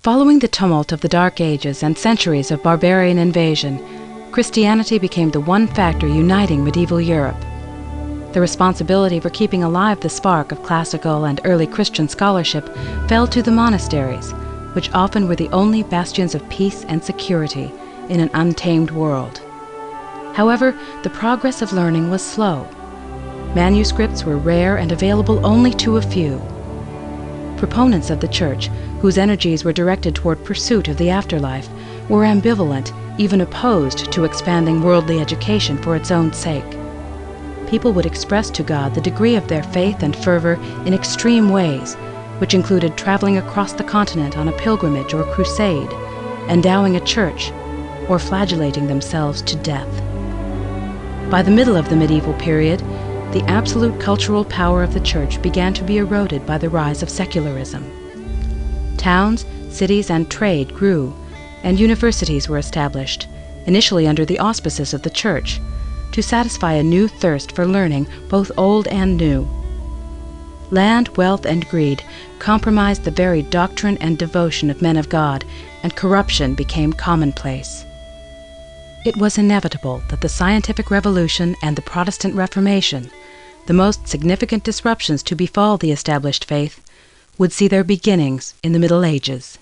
Following the tumult of the Dark Ages and centuries of barbarian invasion, Christianity became the one factor uniting medieval Europe. The responsibility for keeping alive the spark of classical and early Christian scholarship fell to the monasteries, which often were the only bastions of peace and security in an untamed world. However, the progress of learning was slow. Manuscripts were rare and available only to a few. Proponents of the Church, whose energies were directed toward pursuit of the afterlife, were ambivalent, even opposed to expanding worldly education for its own sake. People would express to God the degree of their faith and fervor in extreme ways, which included traveling across the continent on a pilgrimage or crusade, endowing a church, or flagellating themselves to death. By the middle of the medieval period, the absolute cultural power of the Church began to be eroded by the rise of secularism. Towns, cities, and trade grew, and universities were established, initially under the auspices of the Church, to satisfy a new thirst for learning, both old and new. Land, wealth, and greed compromised the very doctrine and devotion of men of God, and corruption became commonplace. It was inevitable that the scientific revolution and the Protestant Reformation, the most significant disruptions to befall the established faith, would see their beginnings in the Middle Ages.